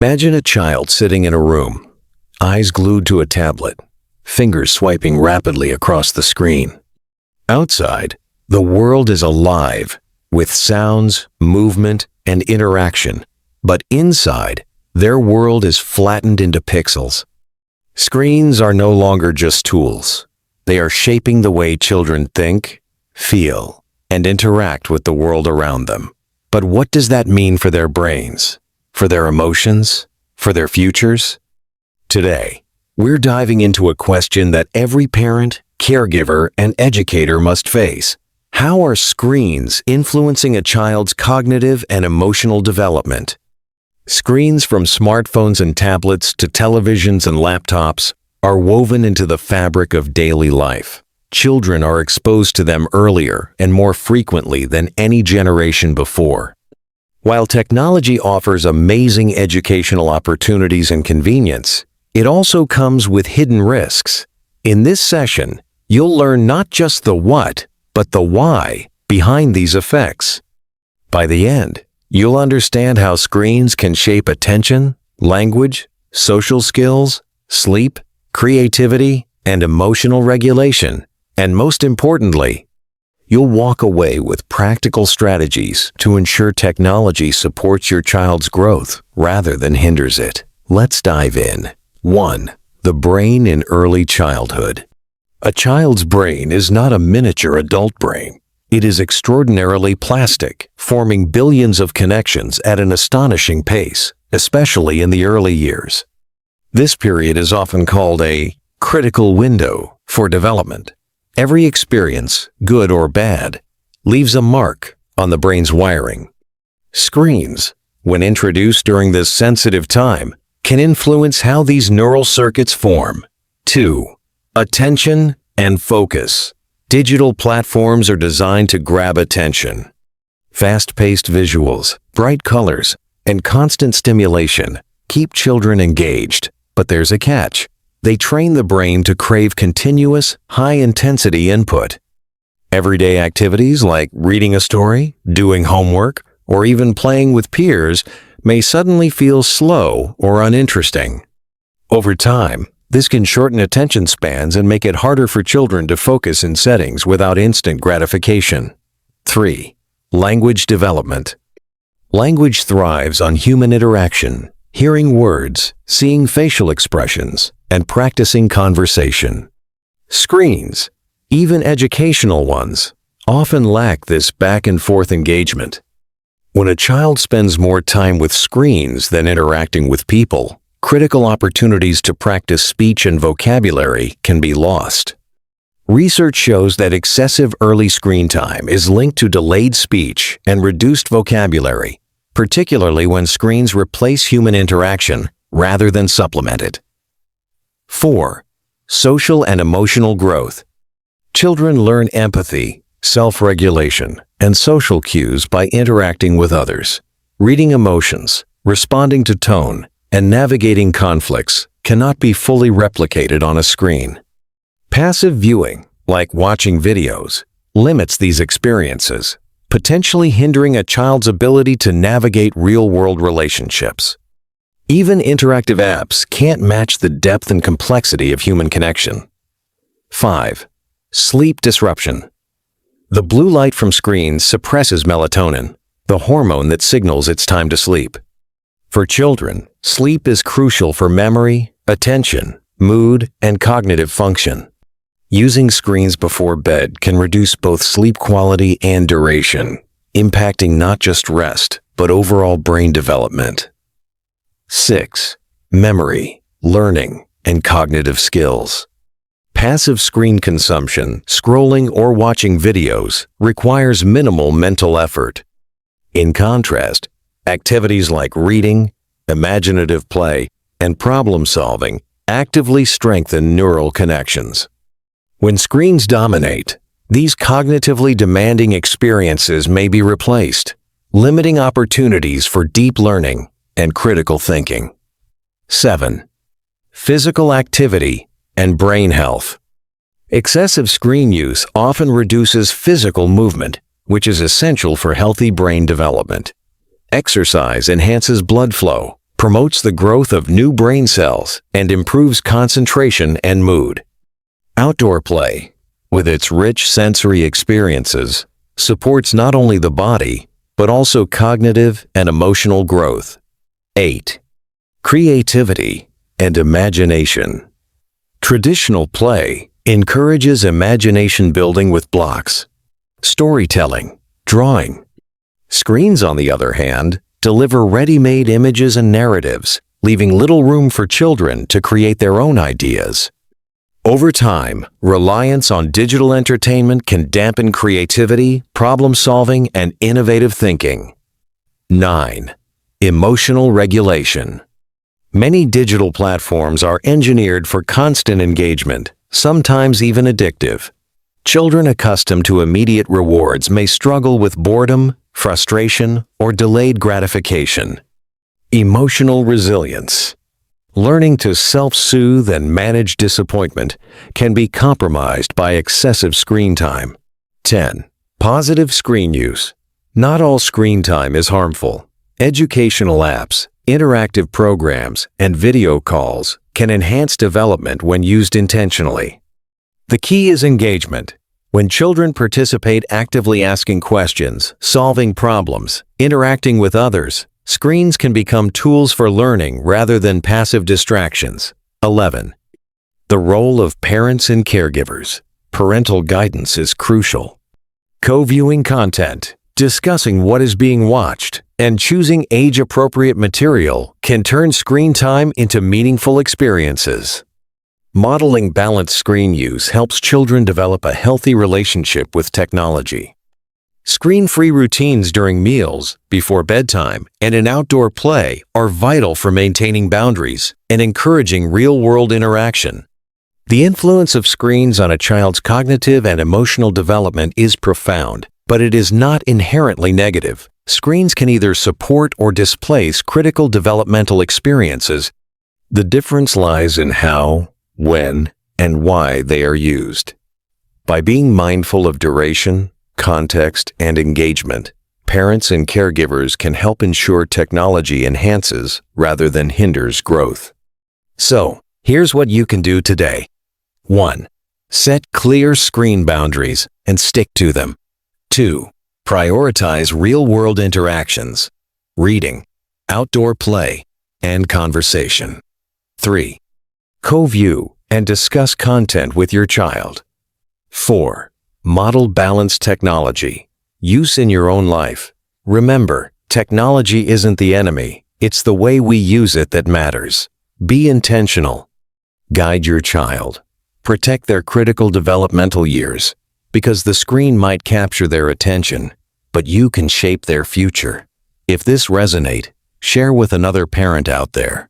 Imagine a child sitting in a room, eyes glued to a tablet, fingers swiping rapidly across the screen. Outside, the world is alive with sounds, movement, and interaction, but inside, their world is flattened into pixels. Screens are no longer just tools. They are shaping the way children think, feel, and interact with the world around them. But what does that mean for their brains? For their emotions, for their futures? Today, we're diving into a question that every parent, caregiver, and educator must face. How are screens influencing a child's cognitive and emotional development? Screens from smartphones and tablets to televisions and laptops are woven into the fabric of daily life. Children are exposed to them earlier and more frequently than any generation before. While technology offers amazing educational opportunities and convenience, it also comes with hidden risks. In this session, you'll learn not just the what, but the why behind these effects. By the end, you'll understand how screens can shape attention, language, social skills, sleep, creativity, and emotional regulation. And most importantly, you'll walk away with practical strategies to ensure technology supports your child's growth rather than hinders it. Let's dive in. 1. The brain in early childhood. A child's brain is not a miniature adult brain. It is extraordinarily plastic, forming billions of connections at an astonishing pace, especially in the early years. This period is often called a critical window for development. Every experience, good or bad, leaves a mark on the brain's wiring. Screens, when introduced during this sensitive time, can influence how these neural circuits form. 2. Attention and focus. Digital platforms are designed to grab attention. Fast-paced visuals, bright colors, and constant stimulation keep children engaged, but there's a catch. They train the brain to crave continuous, high-intensity input. Everyday activities like reading a story, doing homework, or even playing with peers may suddenly feel slow or uninteresting. Over time, this can shorten attention spans and make it harder for children to focus in settings without instant gratification. 3. Language development. Language thrives on human interaction, hearing words, seeing facial expressions, and practicing conversation. Screens, even educational ones, often lack this back-and-forth engagement. When a child spends more time with screens than interacting with people, critical opportunities to practice speech and vocabulary can be lost. Research shows that excessive early screen time is linked to delayed speech and reduced vocabulary, particularly when screens replace human interaction rather than supplement it. 4. Social and emotional growth. Children learn empathy, self-regulation, and social cues by interacting with others. Reading emotions, responding to tone, and navigating conflicts cannot be fully replicated on a screen. Passive viewing, like watching videos, limits these experiences, potentially hindering a child's ability to navigate real-world relationships. Even interactive apps can't match the depth and complexity of human connection. 5. Sleep disruption. The blue light from screens suppresses melatonin, the hormone that signals it's time to sleep. For children, sleep is crucial for memory, attention, mood, and cognitive function. Using screens before bed can reduce both sleep quality and duration, impacting not just rest, but overall brain development. 6. Memory, learning, and cognitive skills. Passive screen consumption, scrolling or watching videos, requires minimal mental effort. In contrast, activities like reading, imaginative play, and problem-solving actively strengthen neural connections. When screens dominate, these cognitively demanding experiences may be replaced, limiting opportunities for deep learning and critical thinking. 7. Physical activity and brain health. Excessive screen use often reduces physical movement, which is essential for healthy brain development. Exercise enhances blood flow, promotes the growth of new brain cells, and improves concentration and mood. Outdoor play, with its rich sensory experiences, supports not only the body, but also cognitive and emotional growth. 8. Creativity and imagination. Traditional play encourages imagination building with blocks, storytelling, drawing. Screens, on the other hand, deliver ready-made images and narratives, leaving little room for children to create their own ideas. Over time, reliance on digital entertainment can dampen creativity, problem-solving, and innovative thinking. 9. Emotional regulation. Many digital platforms are engineered for constant engagement, sometimes even addictive. Children accustomed to immediate rewards may struggle with boredom, frustration, or delayed gratification. Emotional resilience. Learning to self-soothe and manage disappointment can be compromised by excessive screen time. 10. Positive screen use. Not all screen time is harmful. Educational apps, interactive programs, and video calls can enhance development when used intentionally. The key is engagement. When children participate actively asking questions, solving problems, interacting with others, screens can become tools for learning rather than passive distractions. 11. The role of parents and caregivers. Parental guidance is crucial. Co-viewing content, discussing what is being watched, and choosing age-appropriate material can turn screen time into meaningful experiences. Modeling balanced screen use helps children develop a healthy relationship with technology. Screen-free routines during meals, before bedtime, and in outdoor play are vital for maintaining boundaries and encouraging real-world interaction. The influence of screens on a child's cognitive and emotional development is profound, but it is not inherently negative. Screens can either support or displace critical developmental experiences. The difference lies in how, when, and why they are used. By being mindful of duration, context, and engagement, parents and caregivers can help ensure technology enhances rather than hinders growth. So, here's what you can do today. 1. Set clear screen boundaries and stick to them. 2. Prioritize real-world interactions, reading, outdoor play, and conversation. 3. Co-view and discuss content with your child. 4. Model balanced technology. Use in your own life. Remember, technology isn't the enemy. It's the way we use it that matters. Be intentional. Guide your child. Protect their critical developmental years, because the screen might capture their attention, but you can shape their future. If this resonates, share with another parent out there.